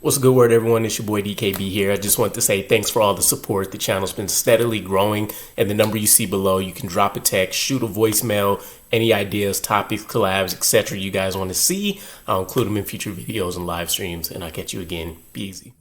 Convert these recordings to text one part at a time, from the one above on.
What's a good word, everyone? It's your boy DKB here. I just want to say thanks for all the support. The channel's been steadily growing, and the number you see below, you can drop a text, shoot a voicemail, any ideas, topics, collabs, etc. you guys want to see. I'll include them in future videos and live streams, and I'll catch you again. Be easy.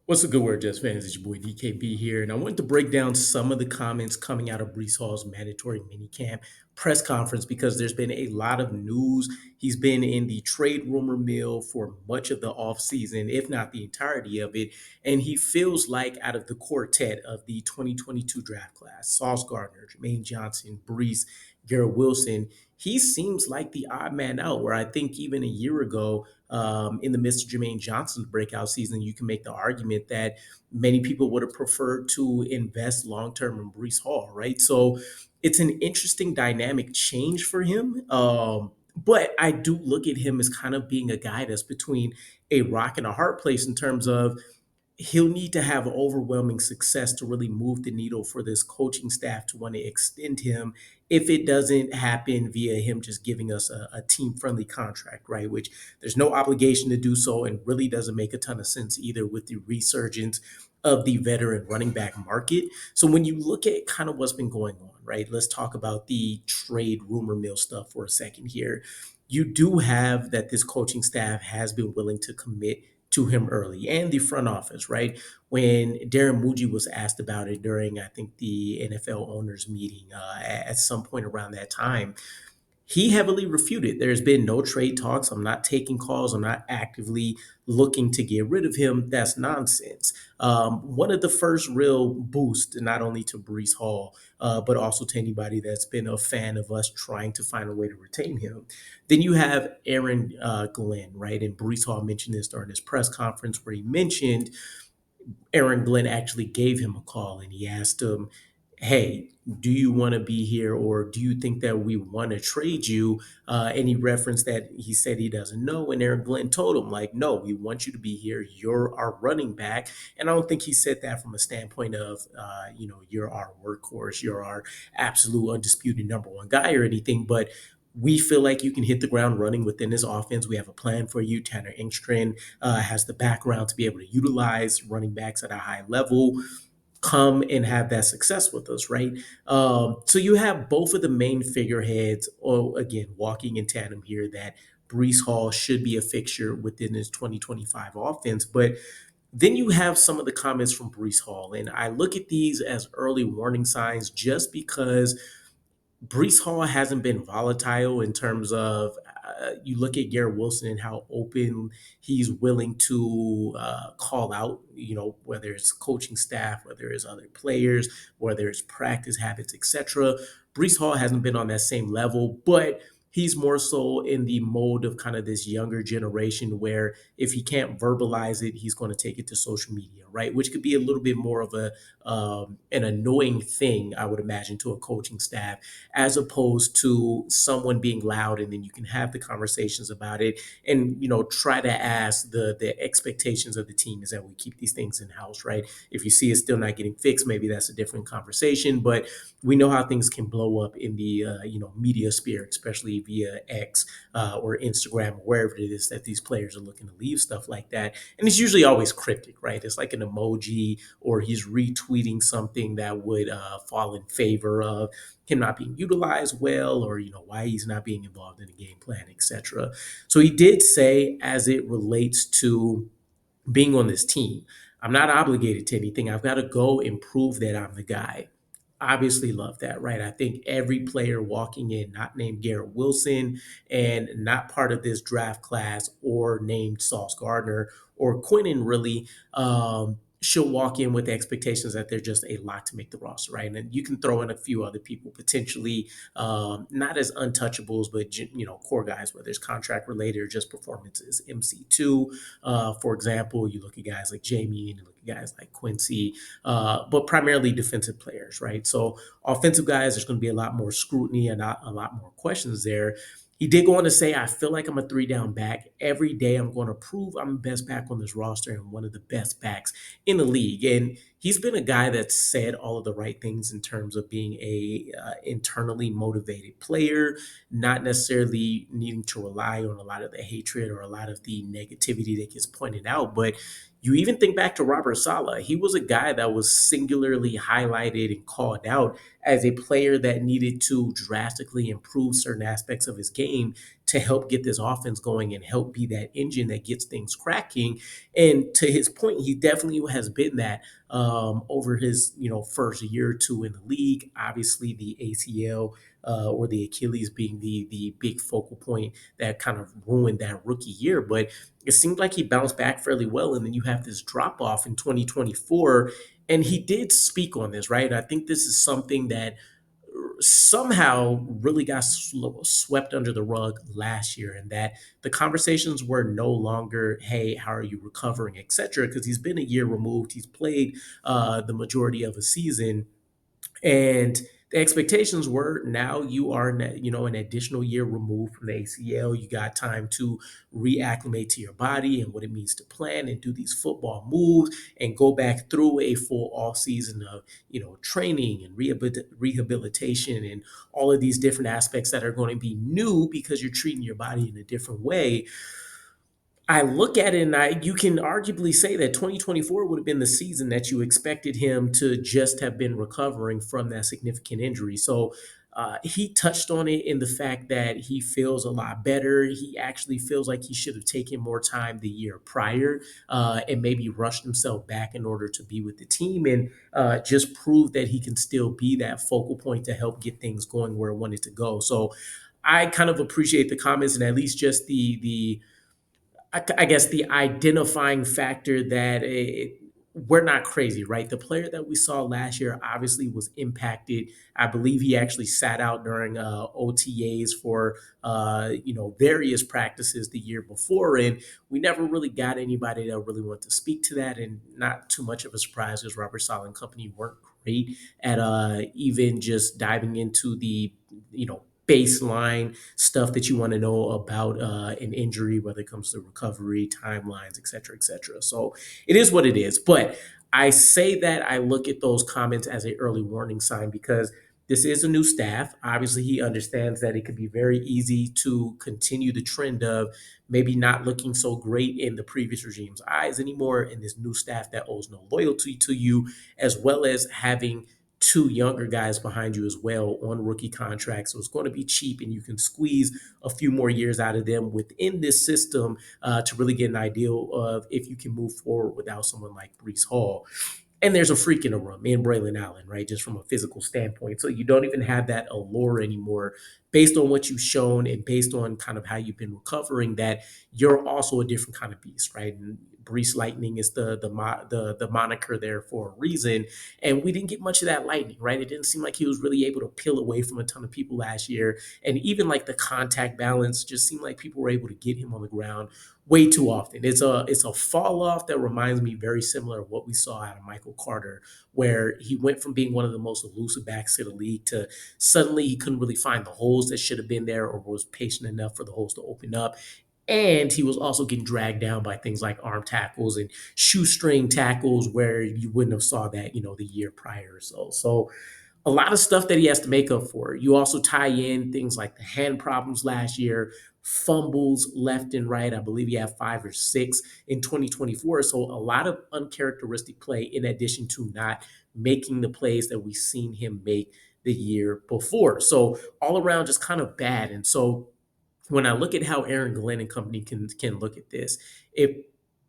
What's a good word, Jets fans? It's your boy DKB here, and I wanted to break down some of the comments coming out of Breece Hall's mandatory minicamp press conference because there's been a lot of news. He's been in the trade rumor mill for much of the offseason, if not the entirety of it, and he feels like out of the quartet of the 2022 draft class, Sauce Gardner, Jermaine Johnson, Breece, Garrett Wilson, he seems like the odd man out. Where I think even a year ago, in the midst of Jermaine Johnson's breakout season, you can make the argument that many people would have preferred to invest long term in Breece Hall, right? So it's an interesting dynamic change for him. But I do look at him as kind of being a guy that's between a rock and a hard place in terms of he'll need to have overwhelming success to really move the needle for this coaching staff to want to extend him if it doesn't happen via him just giving us a team friendly contract, right? Which there's no obligation to do so and really doesn't make a ton of sense either with the resurgence of the veteran running back market. So when you look at kind of what's been going on, right? Let's talk about the trade rumor mill stuff for a second here. You do have that this coaching staff has been willing to commit to him early and the front office, right? When Darren Muji was asked about it during, I think, the NFL owners meeting at some point around that time, he heavily refuted. There's been no trade talks. I'm not taking calls. I'm not actively looking to get rid of him. That's nonsense. One of the first real boosts, not only to Breece Hall, but also to anybody that's been a fan of us trying to find a way to retain him. Then you have Aaron Glenn, right? And Breece Hall mentioned this during his press conference where he mentioned Aaron Glenn actually gave him a call and he asked him, hey, do you want to be here or do you think that we want to trade you? And he referenced that he said he doesn't know. And Aaron Glenn told him, like, no, we want you to be here. You're our running back. And I don't think he said that from a standpoint of, you're our workhorse, you're our absolute undisputed number one guy or anything. But we feel like you can hit the ground running within this offense. We have a plan for you. Tanner Engstrand has the background to be able to utilize running backs at a high level. Come and have that success with us, right? So you have both of the main figureheads, or again, walking in tandem here that Breece Hall should be a fixture within his 2025 offense. But then you have some of the comments from Breece Hall, and I look at these as early warning signs just because Breece Hall hasn't been volatile in terms of you look at Garrett Wilson and how open he's willing to call out, whether it's coaching staff, whether it's other players, whether it's practice habits, etc. Breece Hall hasn't been on that same level, but he's more so in the mode of kind of this younger generation where if he can't verbalize it, he's going to take it to social media, right? Which could be a little bit more of an annoying thing, I would imagine, to a coaching staff as opposed to someone being loud and then you can have the conversations about it and try to ask the expectations of the team is that we keep these things in house, right? If you see it's still not getting fixed, maybe that's a different conversation, but we know how things can blow up in the media sphere, especially via X or Instagram or wherever it is that these players are looking to leave stuff like that. And it's usually always cryptic, right? It's like an emoji or he's retweeting something that would fall in favor of him not being utilized well or why he's not being involved in the game plan, etc. So he did say as it relates to being on this team, I'm not obligated to anything. I've got to go and prove that I'm the guy. Obviously love that, right? I think every player walking in, not named Garrett Wilson and not part of this draft class or named Sauce Gardner or Quinnen really, she'll walk in with the expectations that they're just a lot to make the roster, right? And you can throw in a few other people potentially not as untouchables, but core guys, whether it's contract related or just performances. MC2, for example, you look at guys like Jamie and you look at guys like Quincy, but primarily defensive players, right? So offensive guys, there's going to be a lot more scrutiny and a lot more questions there. He did go on to say, I feel like I'm a three down back. Every day I'm going to prove I'm the best back on this roster and one of the best backs in the league. And he's been a guy that's said all of the right things in terms of being a internally motivated player, not necessarily needing to rely on a lot of the hatred or a lot of the negativity that gets pointed out. But you even think back to Robert Saleh. He was a guy that was singularly highlighted and called out as a player that needed to drastically improve certain aspects of his game to help get this offense going and help be that engine that gets things cracking. And to his point, he definitely has been that over his first year or two in the league. Obviously, the ACL or the Achilles being the big focal point that kind of ruined that rookie year, but it seemed like he bounced back fairly well. And then you have this drop off in 2024, and he did speak on this, right? I think this is something that somehow really got swept under the rug last year, and that the conversations were no longer, hey, how are you recovering, etc., because he's been a year removed. He's played the majority of a season, and the expectations were now you are an additional year removed from the ACL. You got time to reacclimate to your body and what it means to plan and do these football moves and go back through a full off season of training and rehabilitation and all of these different aspects that are going to be new because you're treating your body in a different way. I look at it and you can arguably say that 2024 would have been the season that you expected him to just have been recovering from that significant injury. So he touched on it in the fact that he feels a lot better. He actually feels like he should have taken more time the year prior and maybe rushed himself back in order to be with the team and just prove that he can still be that focal point to help get things going where it wanted to go. So I kind of appreciate the comments and at least just I guess the identifying factor that we're not crazy, right? The player that we saw last year obviously was impacted. I believe he actually sat out during OTAs for various practices the year before, and we never really got anybody that really wanted to speak to that. And not too much of a surprise because Robert Saleh and company weren't great at even just diving into the baseline stuff that you want to know about an injury, whether it comes to recovery, timelines, et cetera, et cetera. So it is what it is. But I say that I look at those comments as an early warning sign because this is a new staff. Obviously, he understands that it could be very easy to continue the trend of maybe not looking so great in the previous regime's eyes anymore, and this new staff that owes no loyalty to you, as well as having two younger guys behind you as well on rookie contracts. So it's going to be cheap and you can squeeze a few more years out of them within this system to really get an idea of if you can move forward without someone like Breece Hall. And there's a freak in the room in Braylon Allen, right? Just from a physical standpoint. So you don't even have that allure anymore based on what you've shown and based on kind of how you've been recovering, that you're also a different kind of beast, right? And Breece Lightning is the moniker there for a reason, and we didn't get much of that lightning, right? It didn't seem like he was really able to peel away from a ton of people last year, and even like the contact balance just seemed like people were able to get him on the ground way too often. It's a fall off that reminds me very similar of what we saw out of Michael Carter, where he went from being one of the most elusive backs to the league to suddenly he couldn't really find the holes that should have been there or was patient enough for the holes to open up. And he was also getting dragged down by things like arm tackles and shoestring tackles where you wouldn't have saw that, the year prior or so. So a lot of stuff that he has to make up for. You also tie in things like the hand problems last year, fumbles left and right. I believe he had 5 or 6 in 2024. So a lot of uncharacteristic play in addition to not making the plays that we've seen him make the year before. So all around just kind of bad. And so when I look at how Aaron Glenn and company can look at this, if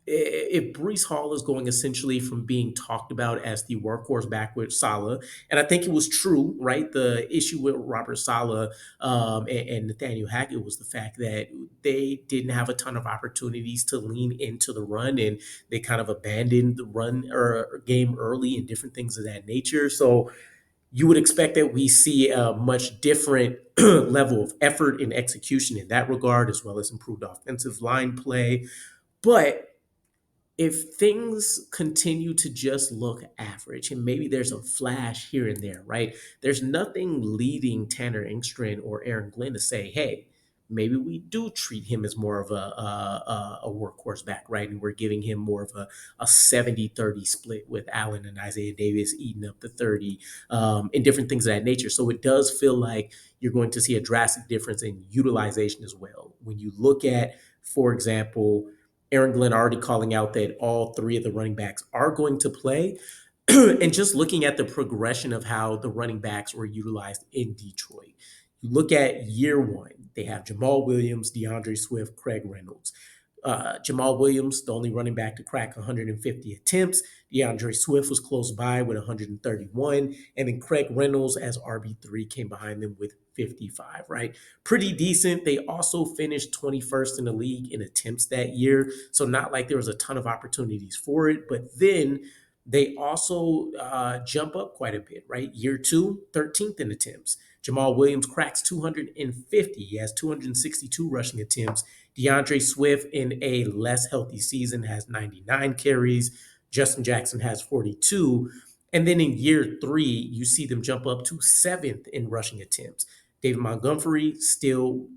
if Breece Hall is going essentially from being talked about as the workhorse back with Salah, and I think it was true, right? The issue with Robert Salah and Nathaniel Hackett was the fact that they didn't have a ton of opportunities to lean into the run, and they kind of abandoned the run or game early and different things of that nature. So you would expect that we see a much different level of effort and execution in that regard, as well as improved offensive line play. But if things continue to just look average, and maybe there's a flash here and there, right? There's nothing leading Tanner Engstrand or Aaron Glenn to say, hey, maybe we do treat him as more of a workhorse back, right? And we're giving him more of a 70-30 split with Allen and Isaiah Davis eating up the 30 and different things of that nature. So it does feel like you're going to see a drastic difference in utilization as well. When you look at, for example, Aaron Glenn already calling out that all three of the running backs are going to play. And just looking at the progression of how the running backs were utilized in Detroit. You look at year one, they have Jamal Williams, DeAndre Swift, Craig Reynolds. Jamal Williams, the only running back to crack 150 attempts. DeAndre Swift was close by with 131. And then Craig Reynolds as RB3 came behind them with 55, right? Pretty decent. They also finished 21st in the league in attempts that year. So not like there was a ton of opportunities for it. But then they also jump up quite a bit, right? Year two, 13th in attempts. Jamal Williams cracks 250. He has 262 rushing attempts. DeAndre Swift, in a less healthy season, has 99 carries. Justin Jackson has 42. And then in year three, you see them jump up to seventh in rushing attempts. David Montgomery still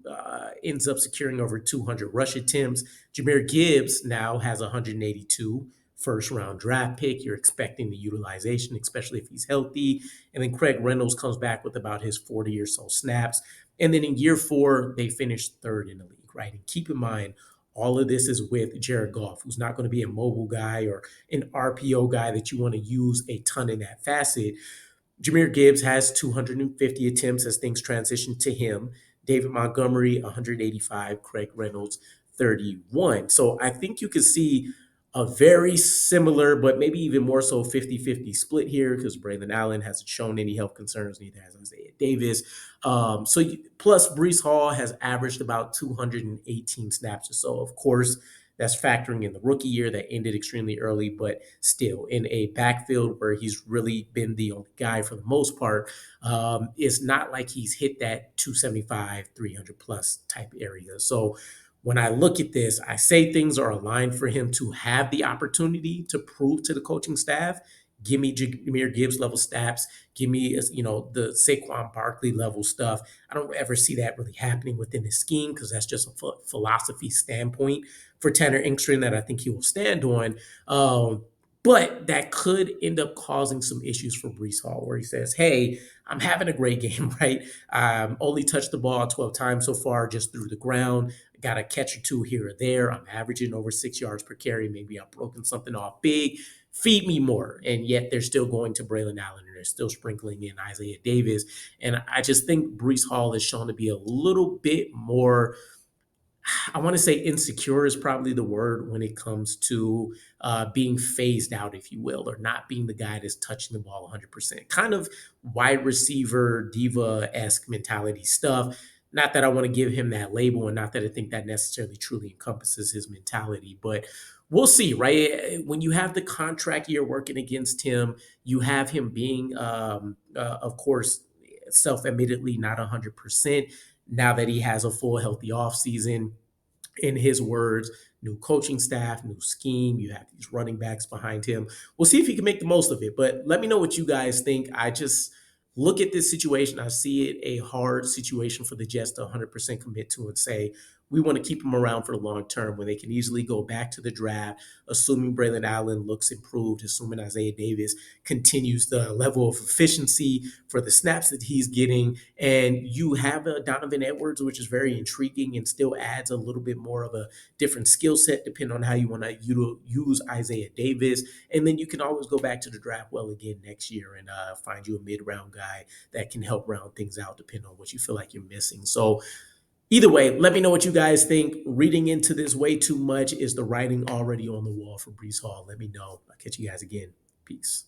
ends up securing over 200 rush attempts. Jahmyr Gibbs now has 182 first round draft pick. You're expecting the utilization, especially if he's healthy. And then Craig Reynolds comes back with about his 40 or so snaps. And then in year four, they finished third in the league, right? And keep in mind, all of this is with Jared Goff, who's not going to be a mobile guy or an RPO guy that you want to use a ton in that facet. Jahmyr Gibbs has 250 attempts as things transition to him. David Montgomery, 185. Craig Reynolds, 31. So I think you can see a very similar, but maybe even more so 50-50 split here because Braylon Allen hasn't shown any health concerns, neither has Isaiah Davis. Plus Breece Hall has averaged about 218 snaps or so. Of course, that's factoring in the rookie year that ended extremely early, but still in a backfield where he's really been the only guy for the most part. It's not like he's hit that 275, 300 plus type area. So when I look at this, I say things are aligned for him to have the opportunity to prove to the coaching staff. Give me Jahmyr Gibbs level stats. Give me, the Saquon Barkley level stuff. I don't ever see that really happening within the scheme because that's just a philosophy standpoint for Tanner Engstrand that I think he will stand on. But that could end up causing some issues for Breece Hall, where he says, hey, I'm having a great game, right? Only touched the ball 12 times so far, just through the ground. Got a catch or two here or there. I'm averaging over 6 yards per carry. Maybe I've broken something off big. Feed me more. And yet they're still going to Braylon Allen and they're still sprinkling in Isaiah Davis. And I just think Breece Hall is shown to be a little bit more, I want to say insecure is probably the word when it comes to being phased out, if you will, or not being the guy that's touching the ball 100%. Kind of wide receiver, diva-esque mentality stuff. Not that I want to give him that label and not that I think that necessarily truly encompasses his mentality, but we'll see, right? When you have the contract year working against him, you have him being, of course, self-admittedly not 100%. Now that he has a full healthy offseason, in his words, new coaching staff, new scheme. You have these running backs behind him. We'll see if he can make the most of it. But let me know what you guys think. I just look at this situation. I see it a hard situation for the Jets to 100% commit to and say, we want to keep him around for the long term when they can easily go back to the draft, assuming Braylon Allen looks improved, assuming Isaiah Davis continues the level of efficiency for the snaps that he's getting. And you have a Donovan Edwards, which is very intriguing and still adds a little bit more of a different skill set depending on how you want to use Isaiah Davis. And then you can always go back to the draft well again next year and find you a mid-round guy that can help round things out depending on what you feel like you're missing. So either way, let me know what you guys think. Reading into this way too much. Is the writing already on the wall for Breece Hall? Let me know. I'll catch you guys again. Peace.